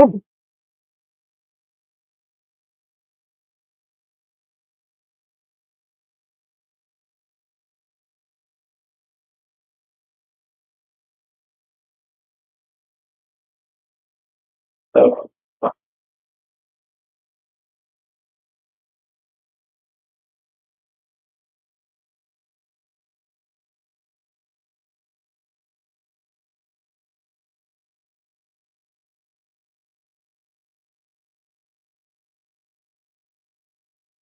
So,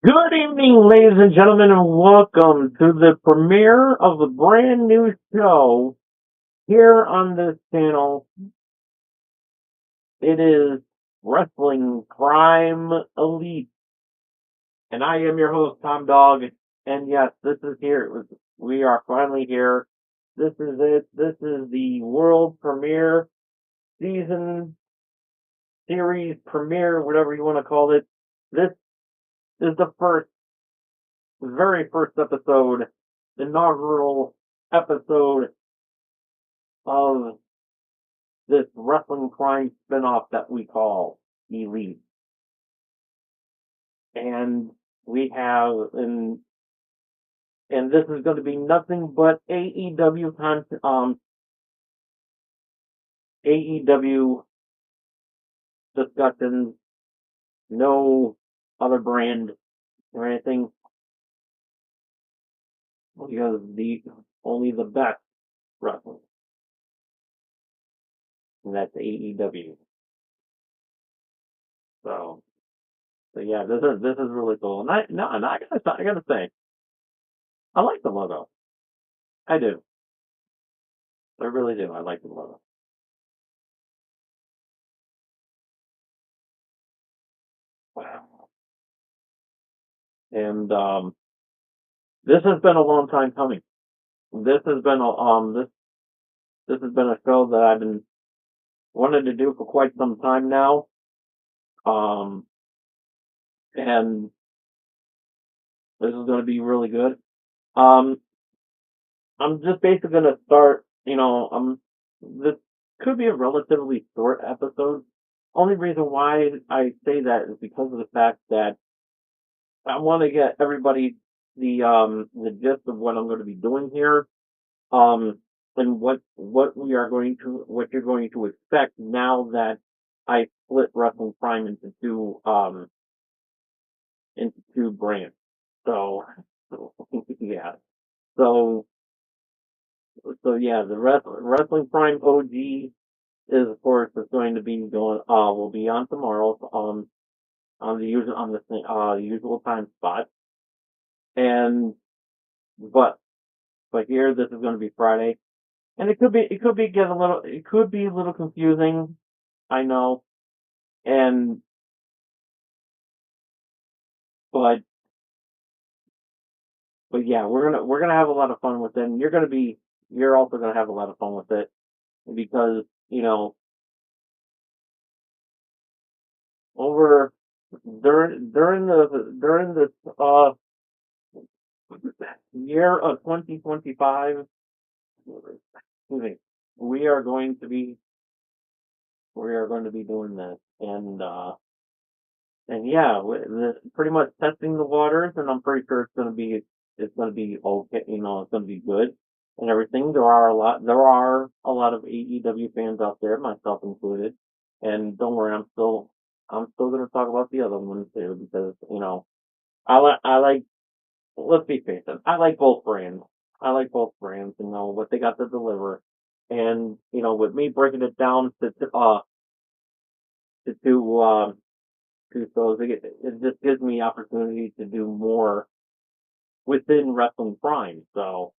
good evening, ladies and gentlemen, and welcome to the premiere of a brand new show here on this channel. It is Wrestling Crime Elite, and I am your host, Tom Dog. And yes, this is here. We are finally here. This is it. This is the world premiere season series premiere, whatever you want to call it. This is the very first episode, inaugural episode of this wrestling crime spinoff that we call Elite. And we have, and this is going to be nothing but AEW content, AEW discussions, no other brand or anything, because only the best wrestling, and that's AEW. So, so yeah, this is really cool. And I gotta say, I like the logo. I do. I really do. I like the logo. Wow. And this has been a long time coming. This has been this has been a show that I've been wanted to do for quite some time now. Um, and this is going to be really good. Um, I'm just basically going to start. This could be a relatively short episode. Only reason why I say that is because of the fact that I want to get everybody the gist of what I'm going to be doing here, um, and what you're going to expect now that I split Wrestling Prime into two brands. So yeah, so yeah, the Wrestling Prime OG is of course is going to be going will be on tomorrow on the usual time spot, and but here this is going to be Friday. And it could be a little confusing, I know. And but yeah, we're gonna have a lot of fun with it. And you're also gonna have a lot of fun with it because, over during this year of 2025, excuse me, we are going to be we are going to be doing this. And yeah, pretty much testing the waters, and I'm pretty sure it's gonna be okay. It's gonna be good and everything. There are a lot of AEW fans out there, myself included. And don't worry, I'm still gonna talk about the other ones too, because I like, let's be face it, I like both brands. I like both brands, what they got to deliver. And with me breaking it down to two shows, it just gives me opportunity to do more within Wrestling Prime. So,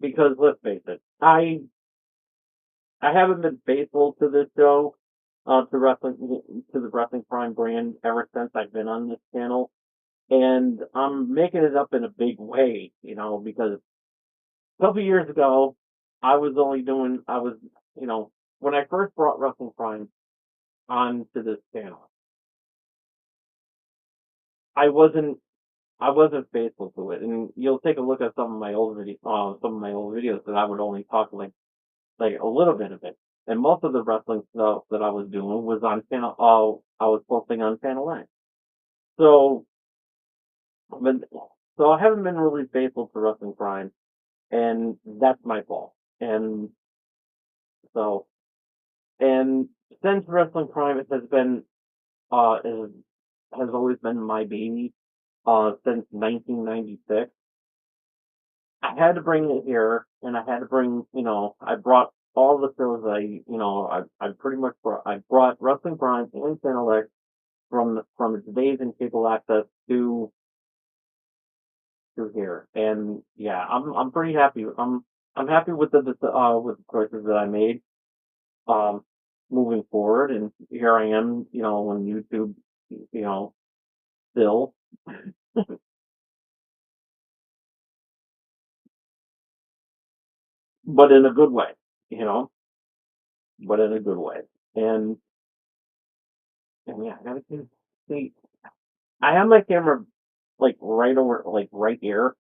because let's face it, I haven't been faithful to this show, to the Wrestling Prime brand ever since I've been on this channel, and I'm making it up in a big way, because a couple years ago, I was, when I first brought Wrestling Prime onto this channel, I wasn't I wasn't faithful to it. And you'll take a look at some of my old videos that I would only talk like a little bit of it. and most of the wrestling stuff that I was doing was on channel. Oh, I was posting on Channel A. So, but so I haven't been really faithful to Wrestling Prime, and that's my fault. And so, and since Wrestling Prime has been is, has always been my baby since 1996. I had to bring it here, and I had to bring, I brought all the shows I pretty much I brought Wrestling Prime and Channel X from its days in cable access to here, and yeah, I'm pretty happy. I'm happy with the choices that I made, um, moving forward, and here I am, on YouTube, still, but in a good way, you know, but in a good way, and and yeah, I gotta see. I have my camera like right over, like right here,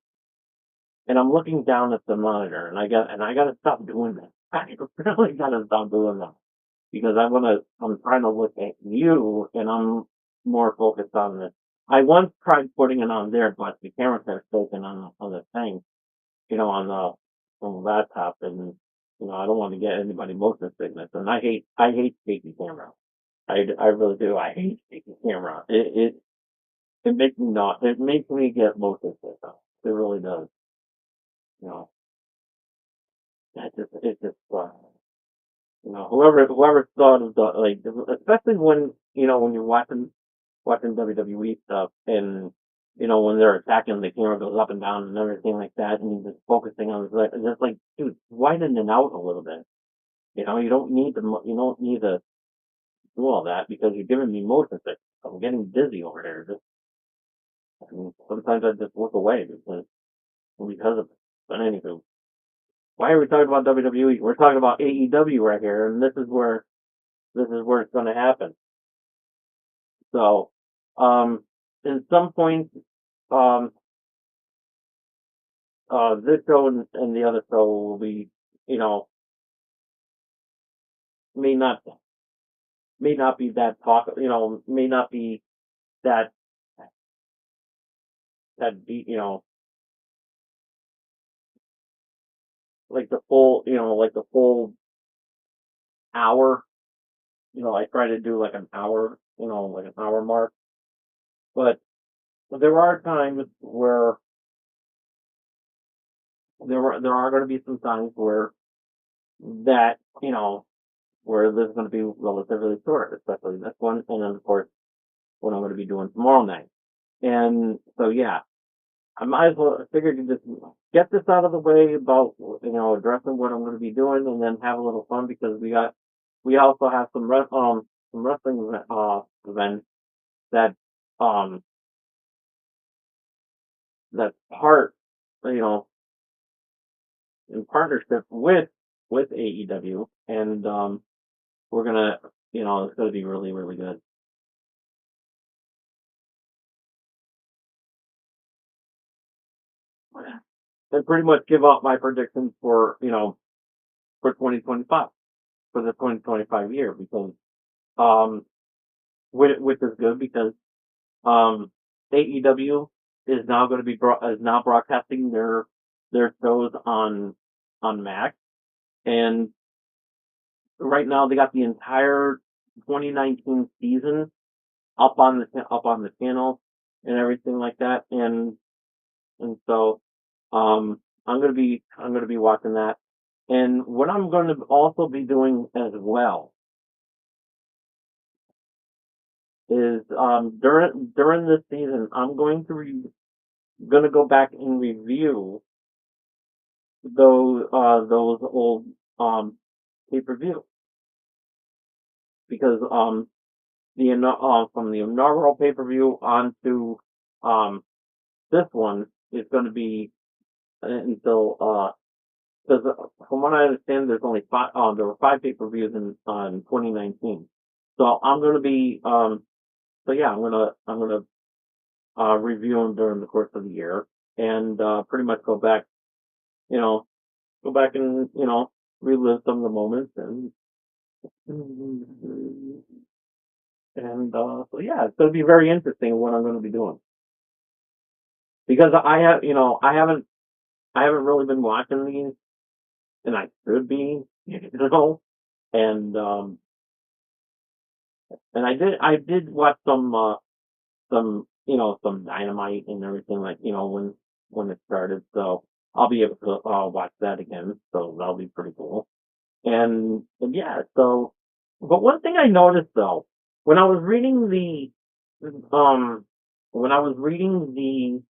and I'm looking down at the monitor, and I gotta stop doing that. I really gotta stop doing that because I'm trying to look at you, and I'm more focused on this. I once tried putting it on there, but the camera kept focusing on the thing, on the laptop, and I don't want to get anybody motion sickness, and I hate shaky camera. I really do. I hate shaky camera. It makes me not. It makes me get motion sickness. It really does. You know, whoever thought of the, like, especially when you're watching WWE stuff, and when they're attacking, the camera goes up and down and everything like that, and you're just focusing on it. And it's like, dude, widen it out a little bit. You don't need to do all that because you're giving me motion sickness. I'm getting dizzy over here. And sometimes I just look away because of it. But anywho, why are we talking about WWE? We're talking about AEW right here, and this is where it's going to happen. So, in some points, um, this show and the other show will be, you know, may not may not be that talk, may not be that be, like the full hour. I try to do like an hour, like an hour mark, but there are times where there are going to be some times that, where there's going to be relatively short, especially this one, and then of course what I'm going to be doing tomorrow night. And so yeah, I might as well figure to just get this out of the way about addressing what I'm going to be doing, and then have a little fun because we also have some wrestling events that um that part you know in partnership with AEW, and we're gonna it's gonna be really really good. And pretty much give out my predictions for 2025, for the 2025 year, because um which is good because AEW is now going to is now broadcasting their shows on Max, and right now they got the entire 2019 season up on the channel and everything like that, and so I'm gonna be watching that. And what I'm going to also be doing as well is during this season I'm gonna go back and review those old pay per view, because from the inaugural pay per view on to um this one is going to be until because from what I understand, there's only five. There were five pay per views in 2019. So I'm going to be so yeah, I'm gonna review them during the course of the year, and pretty much you know go back and relive some of the moments, And so yeah, it's going to be very interesting what I'm going to be doing because I have, I haven't really been watching these, and I should be, and I did watch some, some Dynamite and everything like, when it started, so I'll be able to watch that again, so that'll be pretty cool. And yeah, so, but one thing I noticed though, when I was reading um, when I was reading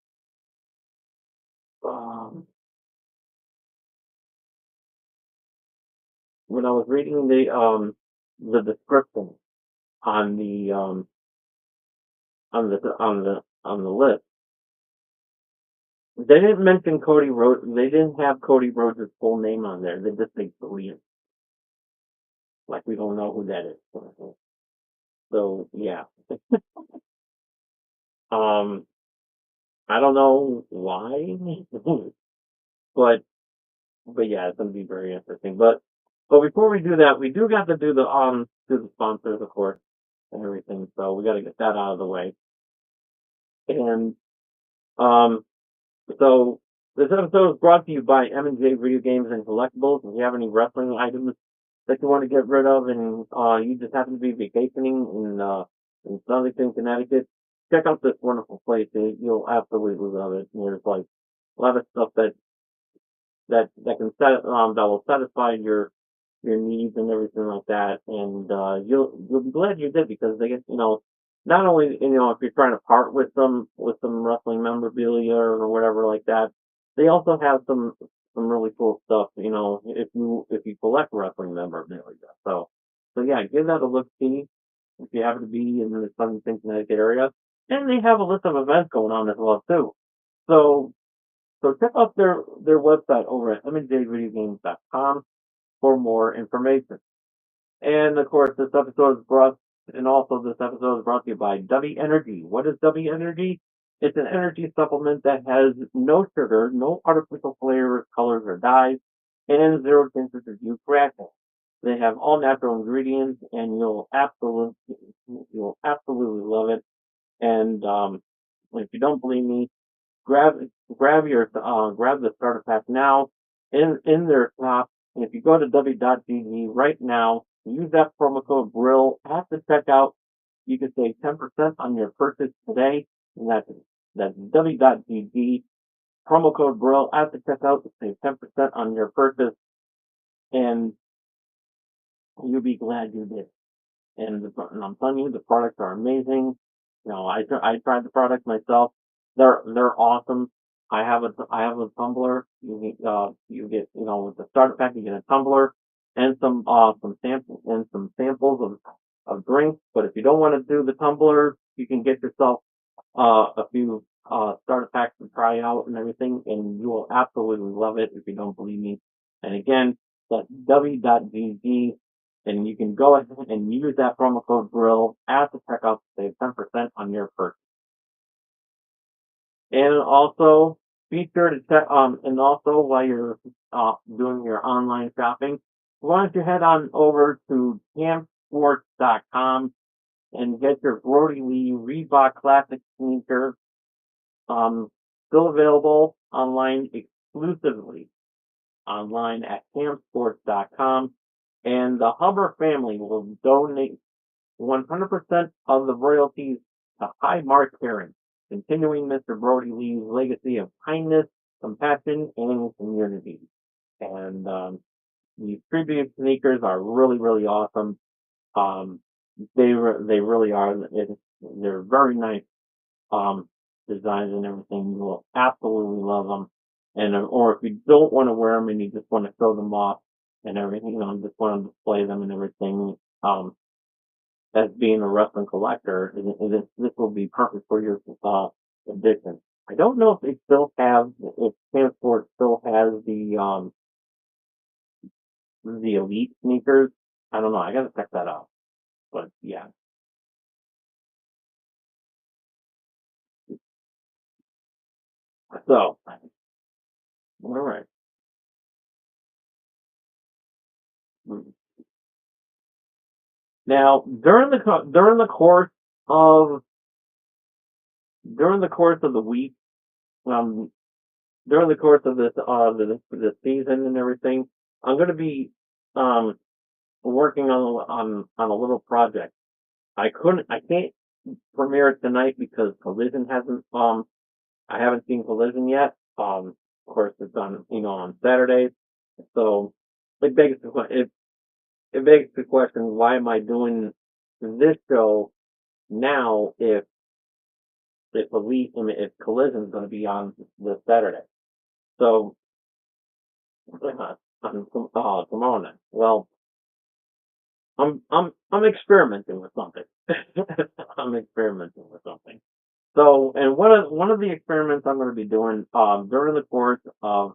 um, when I was reading the description on the list, they didn't mention Cody Rhodes. They didn't have Cody Rhodes' full name on there. They just say Korean, like we don't know who that is. So yeah, um, I don't know why, but yeah, it's gonna be very interesting. But before we do that, we do got to do the sponsors, of course, and everything. So we got to get that out of the way. And um, so this episode is brought to you by M&J Video Games and Collectibles. If you have any wrestling items that you want to get rid of, and you just happen to be vacationing in Southington, Connecticut, check out this wonderful place. You'll absolutely love it. There's like a lot of stuff that will satisfy your needs and everything like that, and you'll be glad you did because they get, not only, if you're trying to part with some wrestling memorabilia or whatever like that, they also have some really cool stuff, if you collect wrestling memorabilia. So yeah, give that a look, see if you happen to be in the Southern Connecticut area, and they have a list of events going on as well too. So check out their website over at mjvideogames.com for more information. And of course, this episode is brought to you by W Energy. What is W Energy? It's an energy supplement that has no sugar, no artificial flavors, colors, or dyes, and zero chances of you cracking. They have all natural ingredients, and you'll absolutely love it. And if you don't believe me, grab grab the starter pack now in their shop. And if you go to w.gg right now, use that promo code BRILL at the checkout. You can save 10% on your purchase today. And that's w.gg, promo code BRILL at the checkout to save 10% on your purchase. And you'll be glad you did. And I'm telling you, the products are amazing. I tried the products myself. They're awesome. I have a tumbler. You get, with the starter pack, you get a tumbler and some samples of drinks. But if you don't want to do the tumbler, you can get yourself a few starter packs to try out and everything, and you will absolutely love it if you don't believe me. And again, that's w.gg, and you can go ahead and use that promo code GRILL at the checkout to save 10% on your purchase. And also, be sure to check, and also while you're doing your online shopping, why don't you head on over to camsports.com and get your Brody Lee Reebok Classic sneaker. Still available exclusively online at camsports.com. And the Huber family will donate 100% of the royalties to High Mark Caring, continuing Mr. Brody Lee's legacy of kindness, compassion, and community. And these tribute sneakers are really, really awesome. Um, they really are. They're very nice designs and everything. You will absolutely love them. And or if you don't want to wear them and you just want to show them off and everything, just want to display them and everything, as being a wrestling collector, this will be perfect for your edition. I don't know if Transport still has the elite sneakers. I don't know. I gotta check that out. But yeah. So, all right. Now, of during the course of the week, um, during the course of this season and everything, I'm going to be um working on a little project. I can't premiere it tonight because Collision hasn't I haven't seen Collision yet. Of course, it's on on Saturdays, so it begs it begs the question: why am I doing this show now if Collision is going to be on this Saturday? So tomorrow night. Well, I'm experimenting with something. I'm experimenting with something. So, and one of the experiments I'm going to be doing during the course of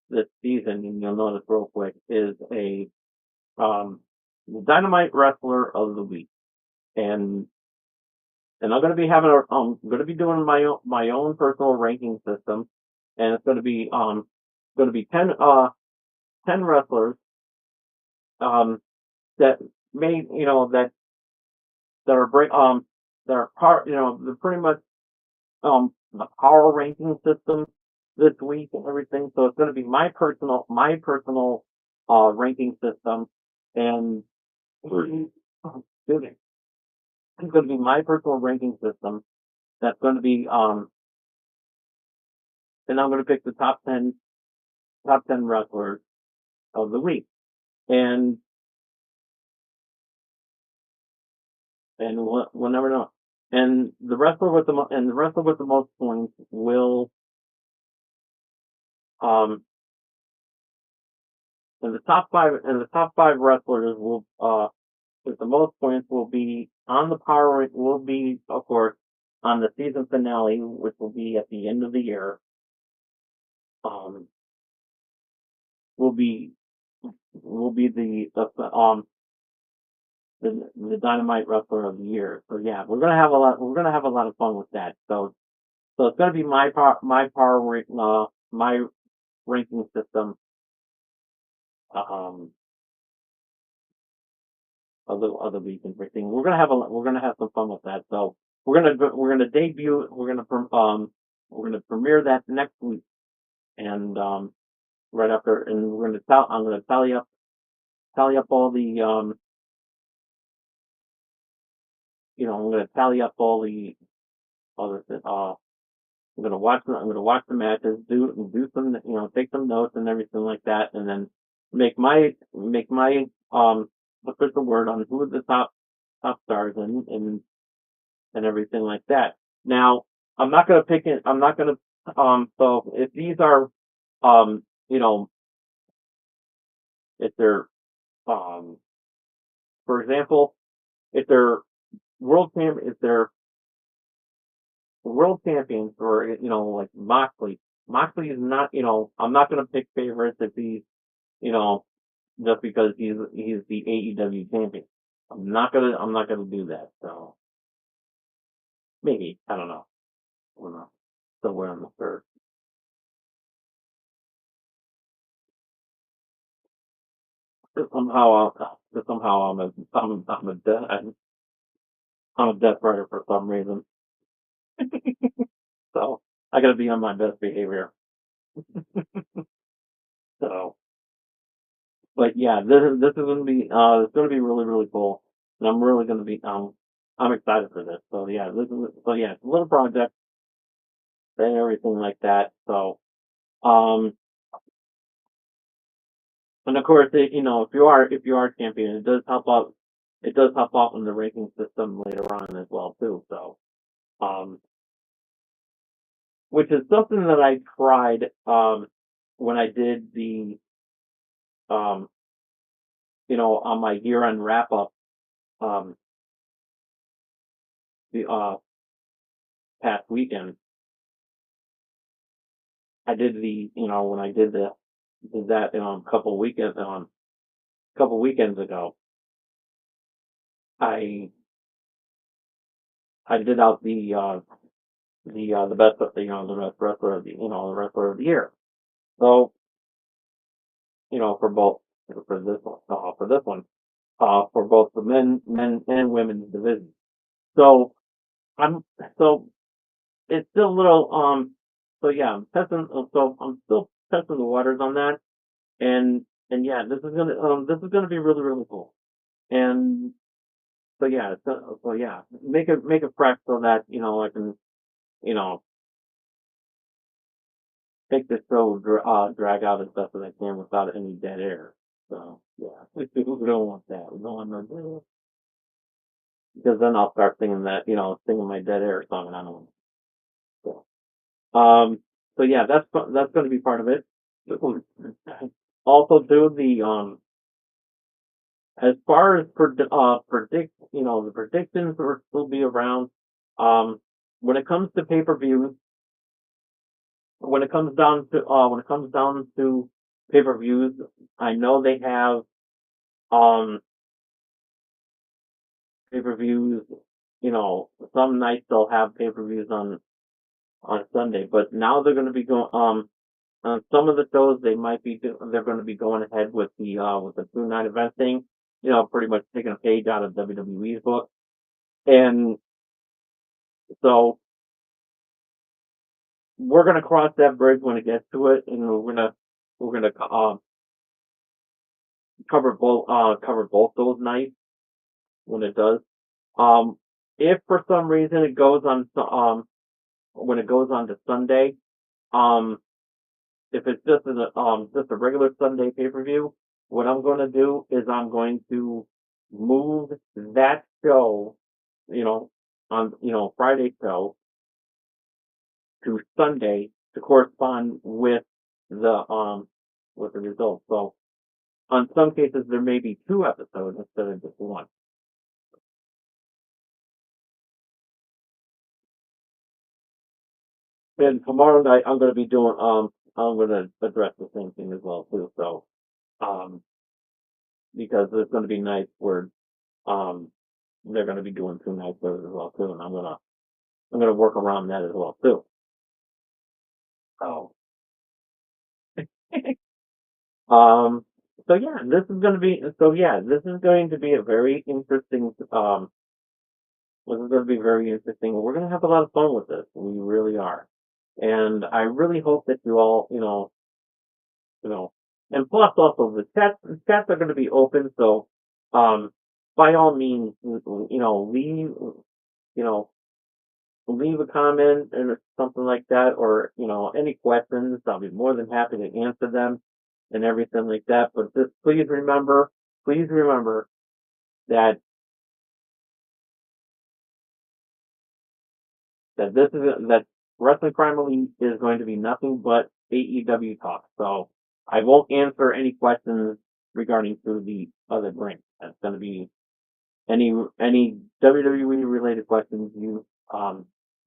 this season, and you'll notice real quick, is a um, Dynamite Wrestler of the Week, and I'm going to be going to be doing my own personal ranking system, and it's going to be 10 wrestlers that may that are that are part they're pretty much the power ranking system this week and everything. So it's going to be my personal ranking system, and excuse me, it's going to be my personal ranking system. That's going to be and I'm going to pick the top ten wrestlers of the week, and we'll never know. And the wrestler with the most points will um and the top five wrestlers will with the most points will be on the will be of course on the season finale, which will be at the end of the year. Um, will be will be the Dynamite Wrestler of the Year. So yeah, we're gonna have a lot of fun with that. So it's gonna be my ranking system um of the week and everything. We're gonna have some fun with that. So we're gonna debut we're gonna premiere that next week, and right after, and I'm gonna tally up all the I'm gonna tally up all the I'm gonna watch the matches, do some take some notes and everything like that, and then make my official word on who are the top stars and everything like that. Now, I'm not gonna pick it. I'm not gonna. So if these are, um, you know, if they're, um, for example, if they're if they're world champions, or like Moxley. Moxley is not. I'm not gonna pick favorites if he's, you know, just because he's the AEW champion. I'm not gonna do that. So maybe I don't know. I don't know. Somewhere on the third. Somehow I'm a death rider for some reason. So I gotta be on my best behavior. So, but yeah, this is gonna be it's gonna be really really cool, and I'm really gonna be I'm excited for this. So yeah, it's a little project and everything like that. So um and of course if you are champion, it does help out in the ranking system later on as well too. So um which is something that I tried when I did the um on my year end wrap up um the past weekend. I did when I did that a couple weekends ago. I I did out the best the best wrestler of the wrestler of the year. So for both for this one. for both the men and women's division. So I'm so it's still a little so yeah, I'm still testing the waters on that, and yeah, this is gonna be really really cool. And so yeah, make it fresh so that I can you know make this show drag out as best as I can without any dead air. So yeah, we don't want that. We don't want no because then I'll start singing singing my dead air song, and I don't want to. So, so yeah, that's going to be part of it. Also, do the as far as the predictions will still be around. Um, when it comes to pay per views, when it comes down to pay per views, I know they have um pay per views. Some nights they'll have pay per views on Sunday, but now they're going to be going on some of the shows they're going to be going ahead with the 2 night event thing. Pretty much taking a page out of WWE's book, and so we're going to cross that bridge when it gets to it, and we're gonna cover both those nights when it does. Um, if for some reason it goes on when it goes on to Sunday, um, if it's just a regular Sunday pay per view, what I'm going to do is I'm going to move that show, you know, on Friday show to Sunday to correspond with the results. So on some cases there may be 2 episodes instead of just one. And tomorrow night I'm going to address the same thing as well too. So um because there's going to be nights where um they're going to be doing 2 nights as well too, and I'm gonna work around that as well too. So um this is going to be a very interesting this is going to be very interesting. We're going to have a lot of fun with this. We really are, and I really hope that you all you know and plus also the chats are going to be open. So um by all means you know leave a comment or something like that, or any questions. I'll be more than happy to answer them and everything like that. But just please remember that that Wrestling Primarily is going to be nothing but AEW talk. So I won't answer any questions regarding to the other brand. That's going to be any WWE related questions you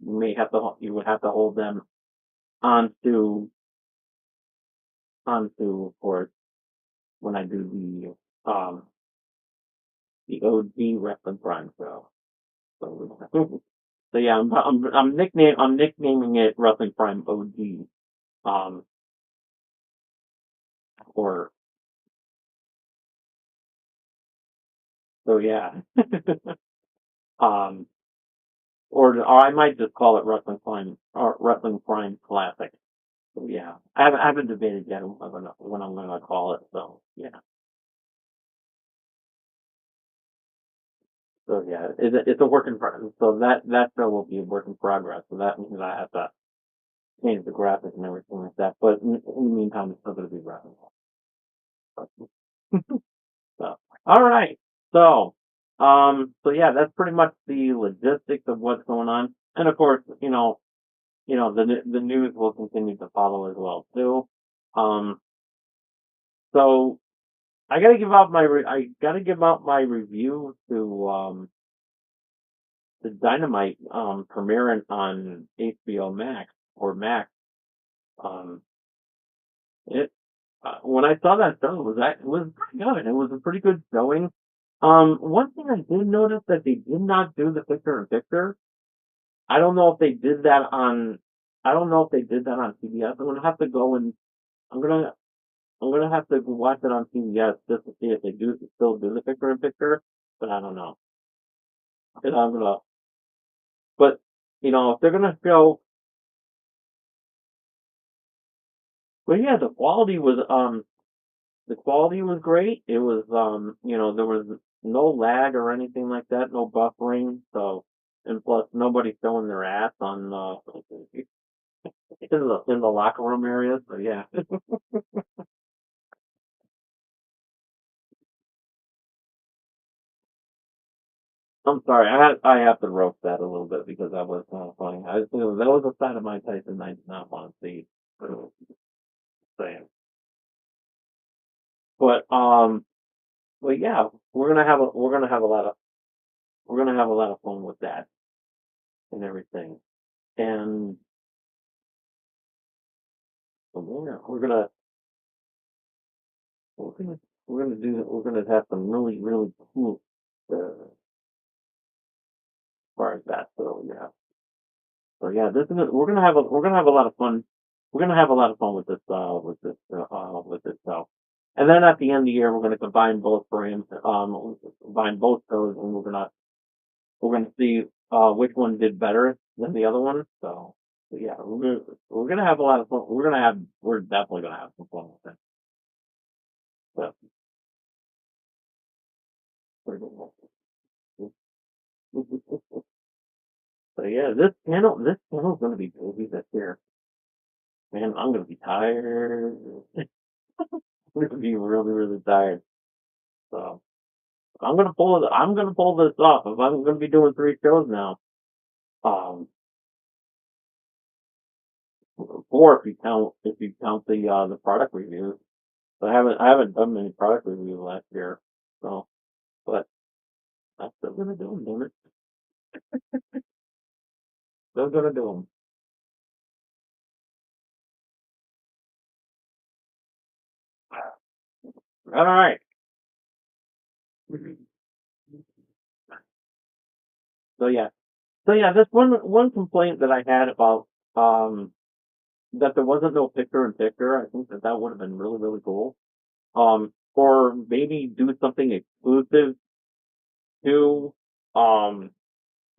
would have to hold them onto of course when I do the OG Wrestling Prime show. So, so yeah, I'm nicknaming it Wrestling Prime OG. Um, or so yeah. um, or I might just call it Wrestling Prime Classic. So yeah, I haven't debated yet when I'm gonna call it. So yeah, so yeah, it's a work in progress. So that show will be a work in progress. So that means I have to change the graphics and everything like that. But in the meantime, it's still going to be wrapping up. So, all right. So, so yeah, that's pretty much the logistics of what's going on. And of course, the news will continue to follow as well too. Um, so I gotta give out my review to Dynamite premiering on HBO Max or Max. Um, it when I saw that show, it was pretty good. It was a pretty good showing. One thing I did notice that they did not do the picture in picture. I don't know if they did that on. I don't know if they did that on CBS. I'm gonna have to go and I'm gonna I'm gonna have to watch it on CBS just to see if they do still do the picture in picture, but I don't know. And I'm gonna, but if they're gonna show, but yeah, the quality was great. It was there was no lag or anything like that, no buffering. So, and plus nobody showing their ass on in the locker room area. So yeah. I'm sorry. I have to roast that a little bit because that was kind of funny. That was a side of Mike Tyson I did not want to see. Saying, but but yeah, we're gonna have a lot of fun with that and everything. And yeah, we're gonna we're gonna have some really really cool as far as that. So yeah, we're gonna have a lot of fun. We're gonna have a lot of fun with this show. And then at the end of the year, we're gonna combine both shows, and we're gonna see which one did better than the other one. So yeah, we're gonna have a lot of fun. We're definitely gonna have some fun with it. So, so yeah, this channel's gonna be busy this year. Man, I'm gonna be tired. I'm gonna be really really tired. So. I'm gonna pull this off. If I'm gonna be doing 3 shows now, um, four if you count the product reviews. So I haven't done many product reviews last year. So, but I'm still gonna do them, damn it. Still gonna do them. All right. So yeah. So yeah, this one complaint that I had about um that there wasn't no picture in picture. I think that would have been really really cool. Or maybe do something exclusive to um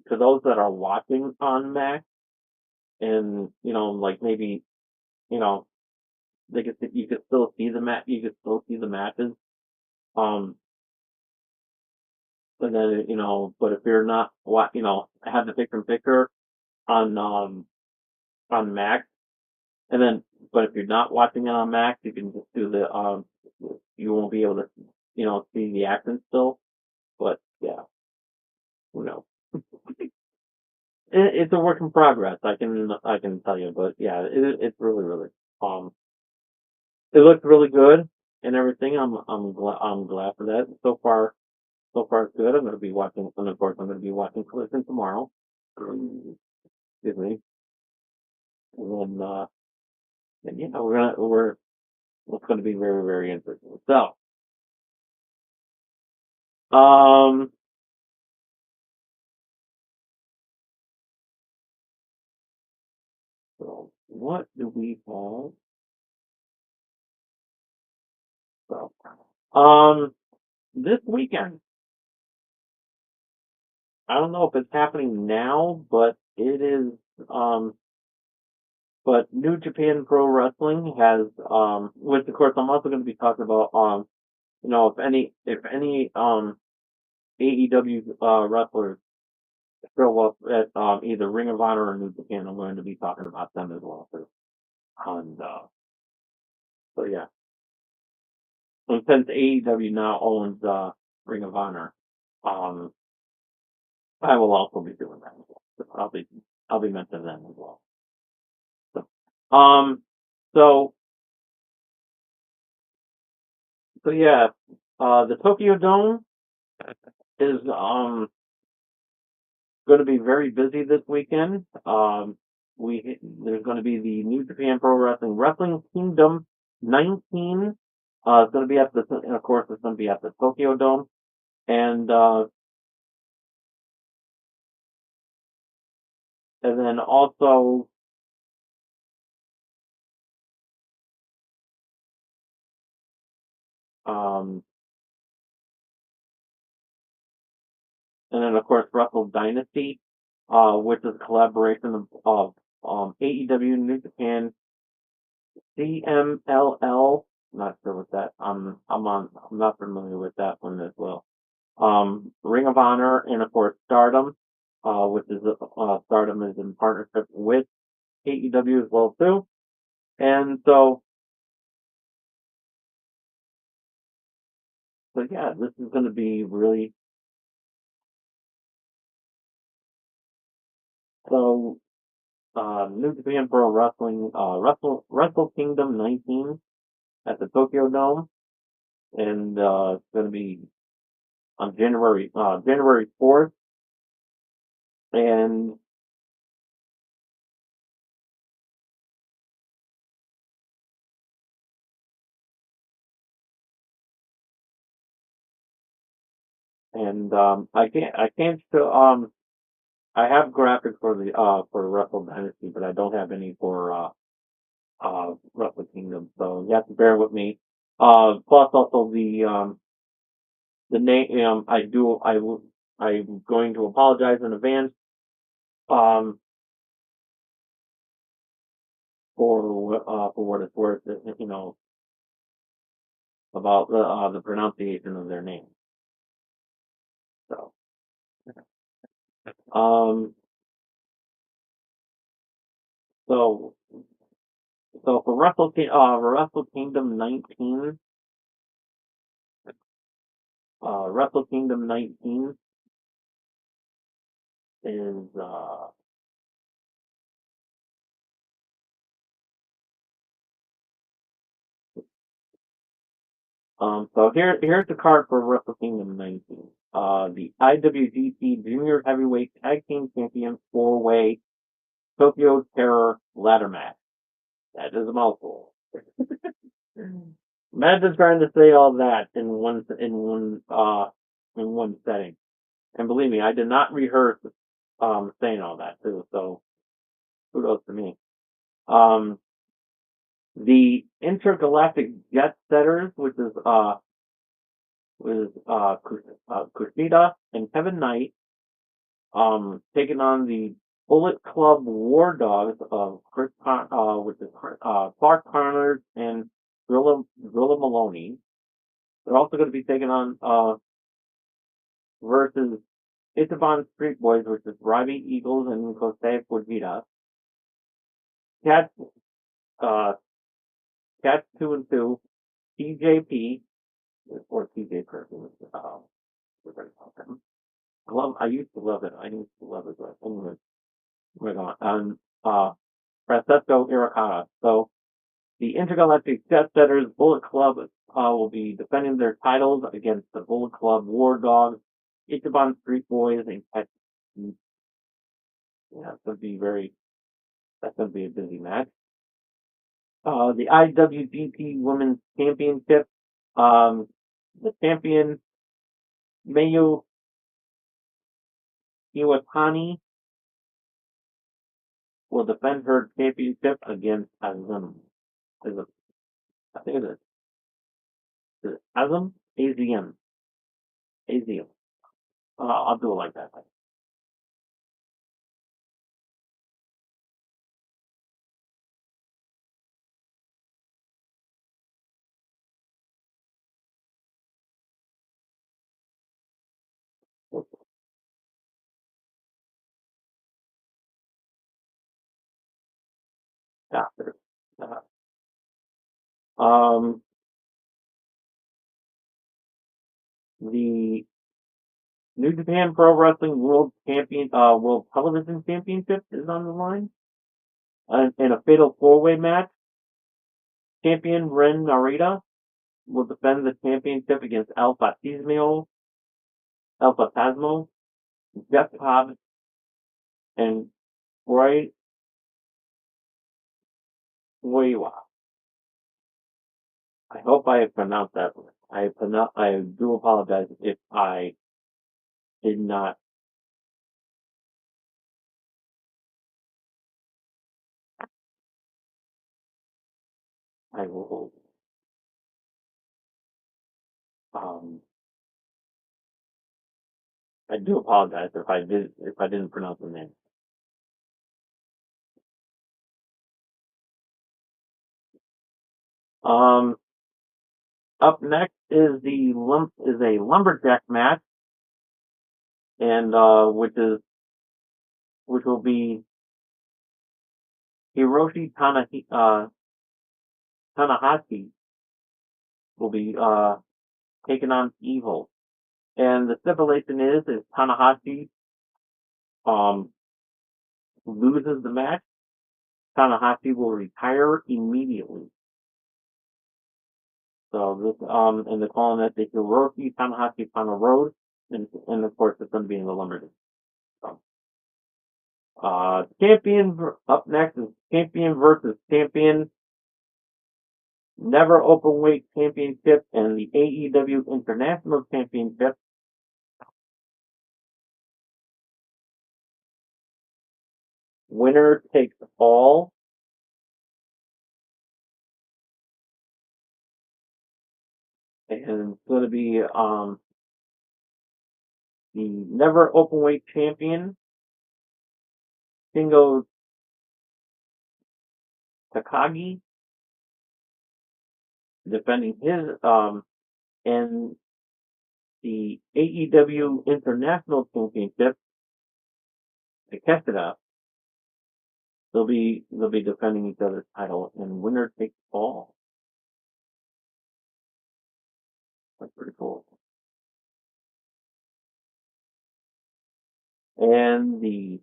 to those that are watching on Mac, and like maybe you know you could still see the matches. Um, and then but if you're not have the picture in picture on Mac, and then but if you're not watching it on Mac, you can just do the you won't be able to see the action still. But yeah, who knows? It's a work in progress. I can tell you, but yeah, it's really really um it looked really good and everything. I'm glad for that. So far it's good. I'm gonna be watching, and of course I'm gonna be watching Collision tomorrow. Excuse me. And then and yeah, it's gonna be very very interesting. Um so what do we have? So this weekend, I don't know if it's happening now, but it is um but New Japan Pro Wrestling has which of course I'm also going to be talking about if any AEW wrestlers show up at either Ring of Honor or New Japan, I'm going to be talking about them as well too. And so yeah, and since AEW now owns Ring of Honor, um, I will also be doing that as well. So I'll be mentioning them as well. So, so yeah, the Tokyo Dome is going to be very busy this weekend. There's going to be the New Japan Pro Wrestling Kingdom 19. It's going to be and of course, it's going to be at the Tokyo Dome, and then also Um, and then of course Wrestle Dynasty, which is a collaboration of AEW, New Japan, CMLL. Not sure what that. I'm not familiar with that one as well. Ring of Honor, and of course Stardom, which is Stardom is in partnership with AEW as well too. And so yeah, this is going to be really so. New Japan Pro Wrestling, Wrestle Kingdom 19 at the Tokyo Dome, and it's going to be on January 4th, and I can't show I have graphics for Wrestle Dynasty, but I don't have any for Wrestle Kingdom, so you have to bear with me. Plus also the name I'm going to apologize in advance um for what it's worth, about the pronunciation of their name. So um so for Wrestle Kingdom 19, Wrestle Kingdom 19 is so here's the card for Wrestle Kingdom 19. The IWGP Junior Heavyweight Tag Team Champion 4-way Tokyo Terror ladder match. That is a mouthful. Imagine trying to say all that in one setting. And believe me, I did not rehearse saying all that too. So kudos to me. Um, the Intergalactic Jet Setters, which is Kushida and Kevin Knight, taking on the Bullet Club War Dogs of which is Clark Connors and Gorilla Maloney. They're also going to be taking on versus Ichiban Street Boys, which is Robbie Eagles and Kosei Fujita. Cats, uh, Cats 2 and 2, TJP, or TJ Person, we're going to call them. I used to love it. I used to love it, but anyway, we're going on. Francesco Irakata. So, the Intergalactic Jet Setters Bullet Club will be defending their titles against the Bullet Club War Dogs, Ichiban Street Boys, and Cats. Yeah, that's going to be a busy match. The IWGP Women's Championship. Um, the champion Mayu Iwatani will defend her championship against Azum. I think it's Azum? AZM. AZM. I'll do it like that. After. Um, the New Japan Pro Wrestling World Television Championship is on the line. In a fatal four-way match, champion Ren Narita will defend the championship against Alpha Tasmo, Jeff Cobb, and Roy Uewa. I hope I have pronounced that right. I do apologize if I did not. I will Um, I do apologize if I didn't pronounce the name. Um, Up next is a lumberjack match, and which will be Tanahashi will be taking on Evil. And the stipulation is Tanahashi um loses the match, Tanahashi will retire immediately. So this and they're calling it the Hiroshi Tanahashi Final Road, and of course it's going to be in the Lumberton. So, up next is champion versus champion, never openweight championship and the AEW International Championship. Winner takes all. And it's going to be the never openweight champion Shingo Takagi defending his and the AEW International Championship Takeshita. They'll be defending each other's title, and winner takes all. That's pretty cool. And the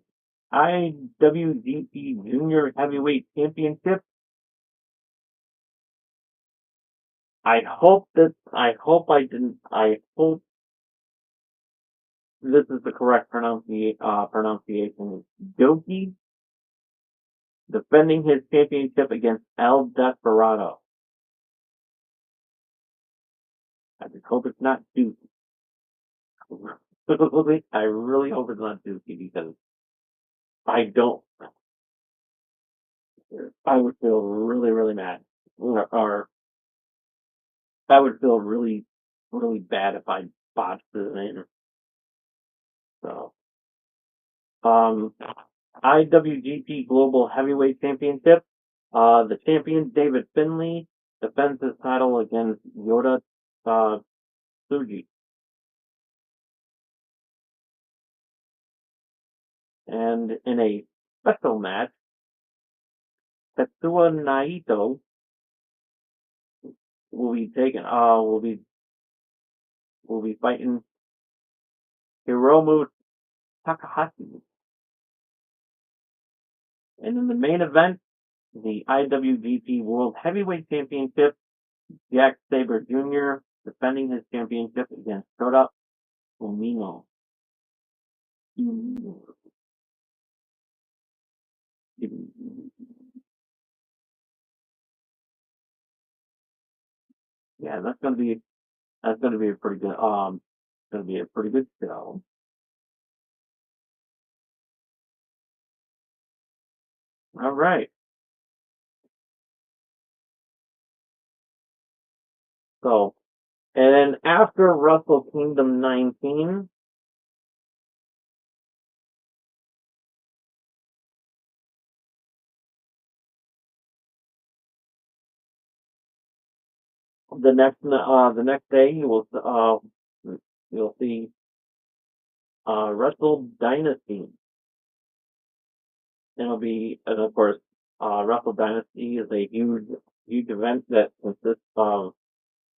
IWGP Junior Heavyweight Championship. I hope I didn't. I hope this is the correct pronunciation. Doki defending his championship against El Desperado. I just hope it's not Dookie. I really hope it's not Dookie because I don't. I would feel really, really mad, or I would feel really, really bad if I botched the name. So, um, IWGP Global Heavyweight Championship. The champion David Finlay defends his title against Yoda uh, Tsuji. And in a special match, Tetsuya Naito will be taking will be fighting Hiromu Takahashi. And in the main event, the IWGP World Heavyweight Championship, Jack Sabre Jr. defending his championship against Shota Umino. Yeah, that's gonna be a pretty good gonna be a pretty good show. All right. So and then after Wrestle Kingdom 19, the next day you'll see Wrestle Dynasty. And of course, Wrestle Dynasty is a huge event that consists of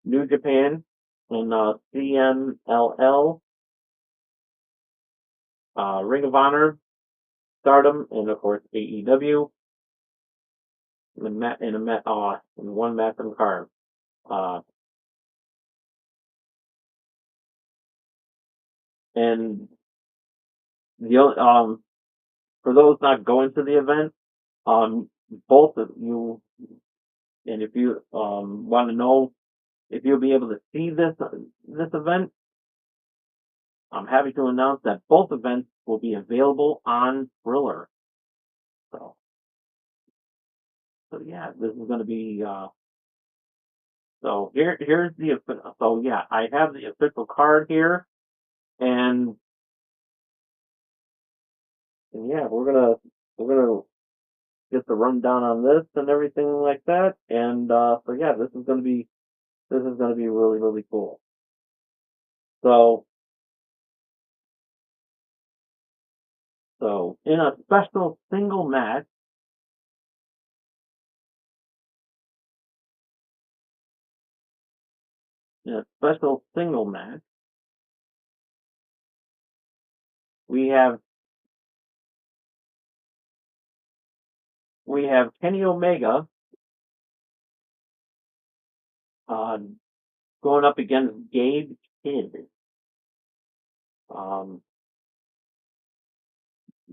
New Japan and CMLL, Ring of Honor, Stardom, and of course AEW in one match on card. Uh, and for those not going to the event, both of you, and if you want to know if you'll be able to see this event, I'm happy to announce that both events will be available on Thriller. So, so yeah, this is going to be So here's the so yeah, I have the official card here, and yeah, we're gonna get the rundown on this and everything like that, and so yeah, this is gonna be really really cool. So so in a special single match, in a special single match, we have we have Kenny Omega uh, going up against Gabe Kidd. Um,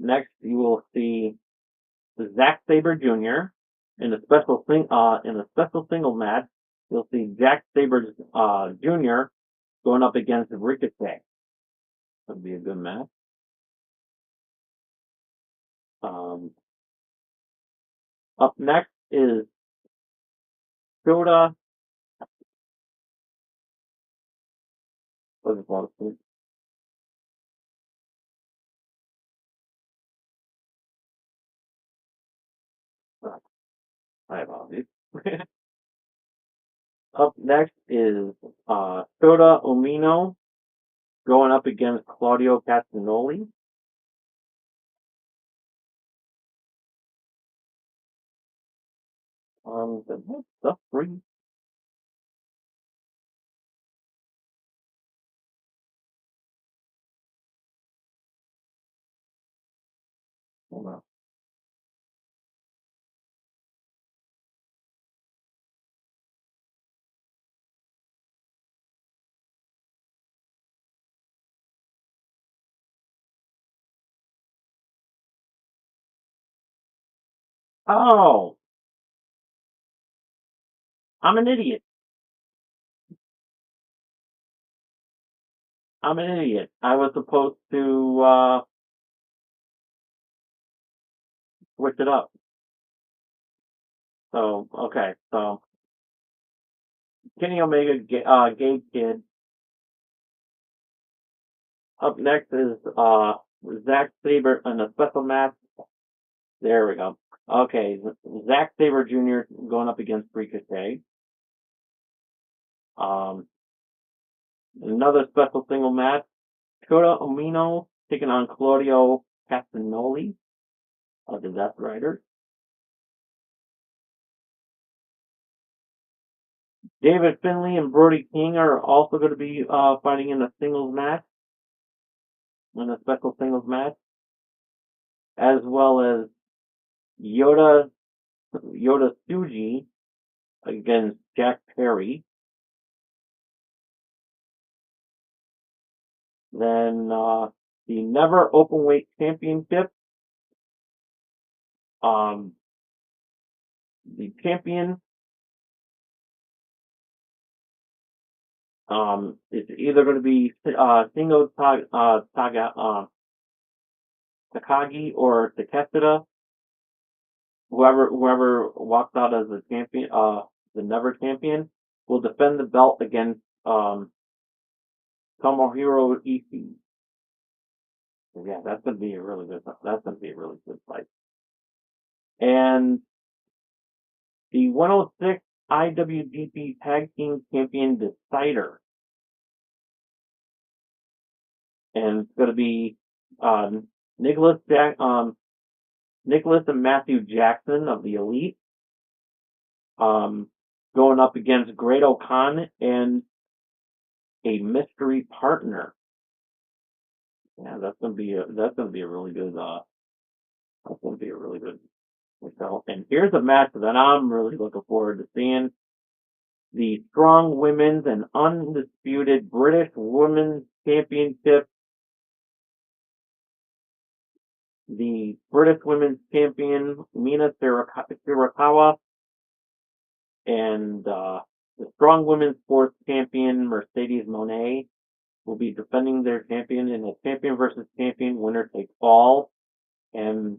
Next, you will see Zack Saber Jr. In a special single match. You'll see Zack Saber Jr. going up against Ricochet. That'll be a good match. Um, Up next is Shota. What's it called? I apologize. Up next is Shota Umino going up against Claudio Castagnoli. That's free. Hold on. Oh, I'm an idiot. I'm an idiot. I was supposed to switch it up. So okay, so Kenny Omega, Gabe Kidd. Up next is Zack Saber in a special match. There we go. Okay, Zack Saber Jr. going up against Ricochet. Um, Another special single match. Shota Umino taking on Claudio Castagnoli of the Death Riders. David Finlay and Brody King are also going to be fighting in a singles match, in a special singles match, as well as Yoda Tsuji against Jack Perry. Then the Never Openweight Championship. Um, the champion is either going to be Shingo Takagi or Takeshita. Whoever walks out as the champion, the Never champion, will defend the belt against Tomohiro Ishii. Yeah, that's gonna be a really good. That's gonna be a really good fight. And the 106 IWGP Tag Team Champion Decider, and it's gonna be um, Nicholas Nicholas and Matthew Jackson of the Elite, um, going up against Great Khan and a mystery partner. Yeah, that's gonna be a really good that's gonna be a really good show. And here's a match that I'm really looking forward to seeing: the Strong Women's and Undisputed British Women's Championship. The British Women's Champion Mina Shirakawa and the Strong Women's Sports Champion Mercedes Monet will be defending their champion in a champion versus champion winner take all. And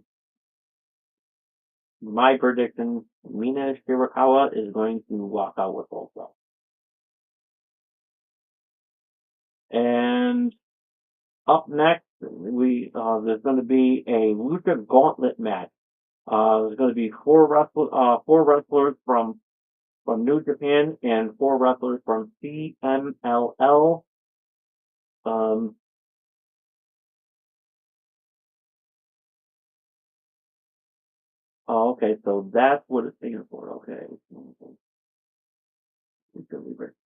my prediction, Mina Shirakawa is going to walk out with both belts. And up next, we there's going to be a lucha gauntlet match. There's going to be four wrestlers from New Japan and four wrestlers from CMLL. Um, oh, okay, so that's what it stands for. Okay,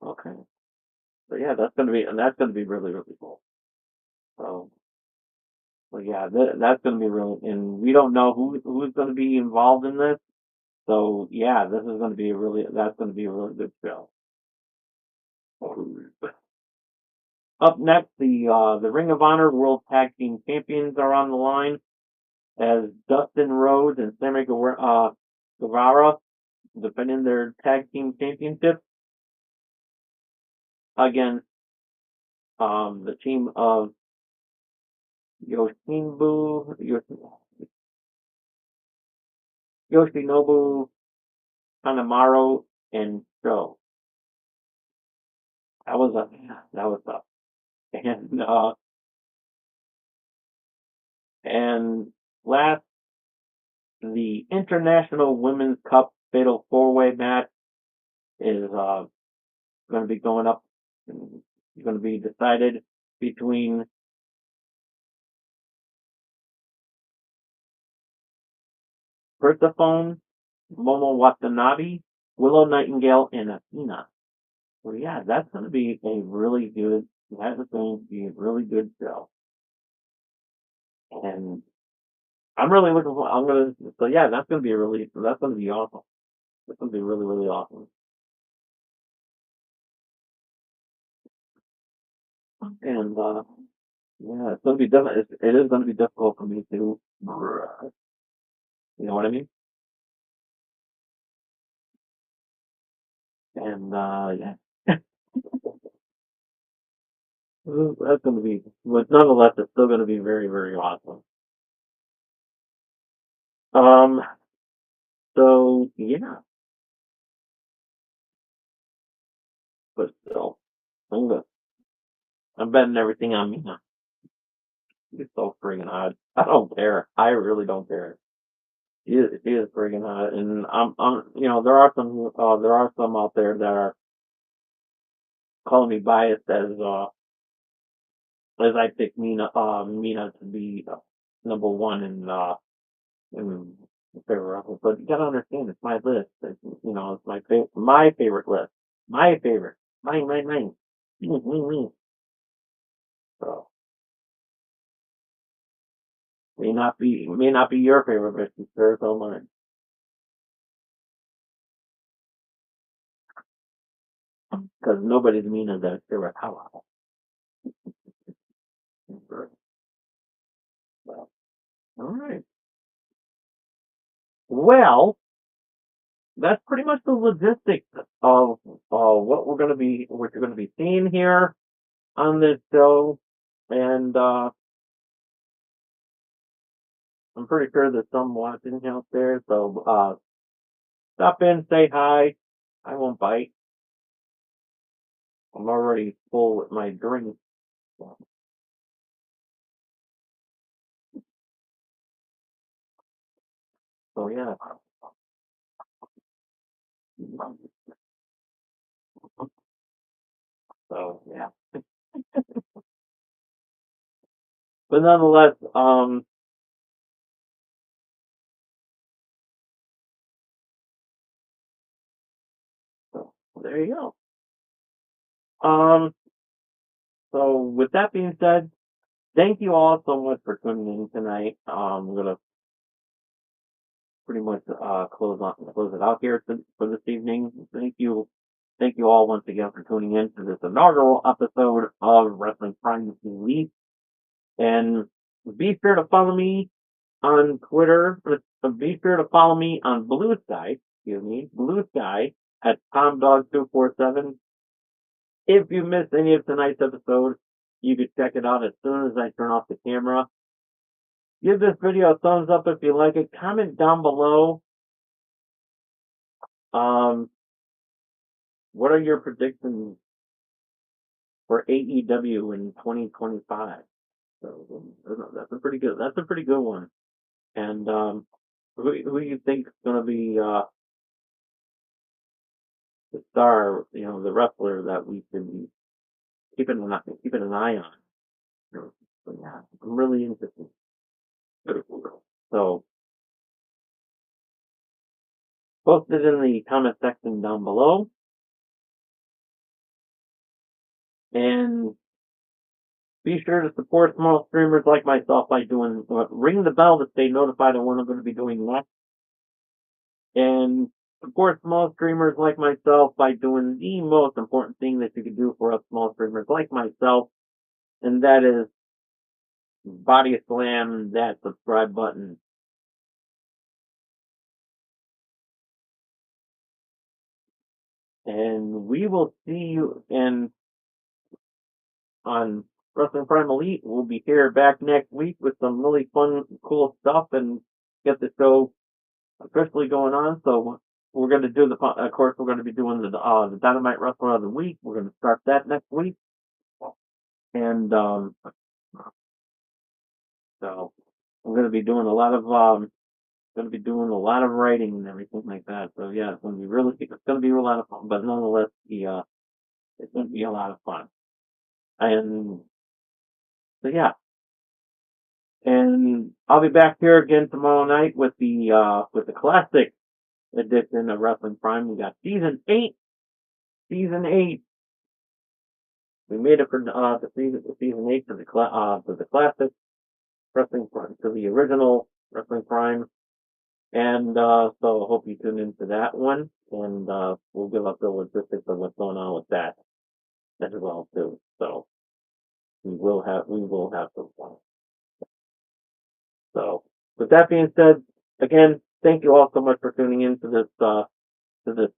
okay. So yeah, that's gonna be really really cool. So, so yeah, that's gonna be really, and we don't know who's gonna be involved in this. So yeah, this is gonna be that's gonna be a really good show. Up next, the Ring of Honor World Tag Team Champions are on the line as Dustin Rhodes and Guevara defending their tag team championships against the team of Yoshinobu Yoshinobu Kanemaru and Joe. That was tough. And and last, the International Women's Cup Fatal Four Way match is going to be going up. Going to be decided between Persephone, Momo Watanabe, Willow Nightingale, and Athena. So yeah, that's going to be a really good. That is going to be a really good show, and I'm really looking for. I'm gonna. So yeah, that's going to be a really. That's going to be awesome. That's going to be really really awesome. And yeah, it's going to be difficult. It is going to be difficult for me to. You know what I mean? And yeah, that's going to be. But nonetheless, it's still going to be very very awesome. Um. So yeah, but still, I'm good. I'm betting everything on me now. He's so friggin' hot. I don't care. I really don't care. He is friggin' hot, and you know, there are some out there that are calling me biased as I pick Mina to be number one in favorite wrestler. But you gotta understand, it's my list. It's my favorite list. My favorite. Mine. Me. So, may not be your favorite, but it's sure so mine. Because nobody's Mina that favorite power. Well, all right. Well, that's pretty much the logistics of what you're gonna be seeing here on this show, and I'm pretty sure there's some watching out there. So stop in, say hi. I won't bite. I'm already full with my drink. So yeah. So yeah. But nonetheless, so there you go. Um, so with that being said, thank you all so much for tuning in tonight. I'm gonna pretty much close it out here for this evening. Thank you all once again for tuning in to this inaugural episode of Wrestling Prime Elite. And be sure to follow me on Twitter. Be sure to follow me on Blue Sky. Excuse me, Blue Sky at TomDog247. If you missed any of tonight's episode, you can check it out as soon as I turn off the camera. Give this video a thumbs up if you like it. Comment down below. Um, what are your predictions for AEW in 2025. So that's a pretty good. That's a pretty good one. And who you think is going to be the star? You know, the wrestler that we can be keeping an eye on. So yeah, I'm really interested. So post it in the comment section down below, and be sure to support small streamers like myself by doing ring the bell to stay notified of when I'm going to be doing next, and support small streamers like myself by doing the most important thing that you can do for us small streamers like myself, and that is body slam that subscribe button. And we will see you on Wrestling Prime Elite. We'll be here back next week with some really fun, cool stuff and get the show officially going on. So we're going to do of course, we're going to be doing the Dynamite Wrestler of the Week. We're going to start that next week. And, so we're going to be doing a lot of writing and everything like that. So yeah, it's going to be a lot of fun, but nonetheless, it's going to be a lot of fun. And so yeah, and I'll be back here again tomorrow night with the classic edition of Wrestling Prime. We got season 8. Season 8. We made it for the season 8 to the classic Wrestling Prime, to the original Wrestling Prime. And so I hope you tune into that one, and we'll give up the logistics of what's going on with that as well too. So we will have some fun. So with that being said, again, thank you all so much for tuning in to this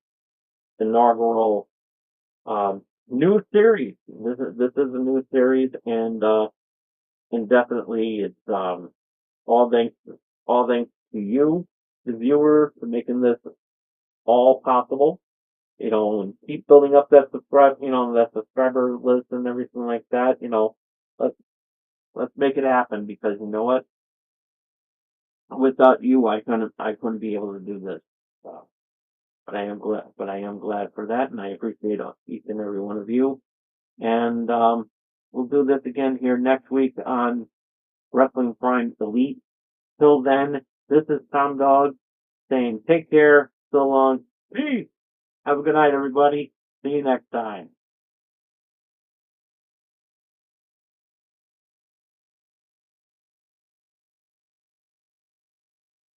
inaugural new series. This is a new series, and definitely it's all thanks to you, the viewers, for making this all possible. You know, and keep building up that subscriber list and everything like that. You know, let's make it happen, because you know what? Without you, I couldn't be able to do this. So, but I am glad for that, and I appreciate each and every one of you. And we'll do this again here next week on Wrestling Prime Elite. Till then, this is Tom Dog saying take care, so long, peace. Have a good night, everybody. See you next time.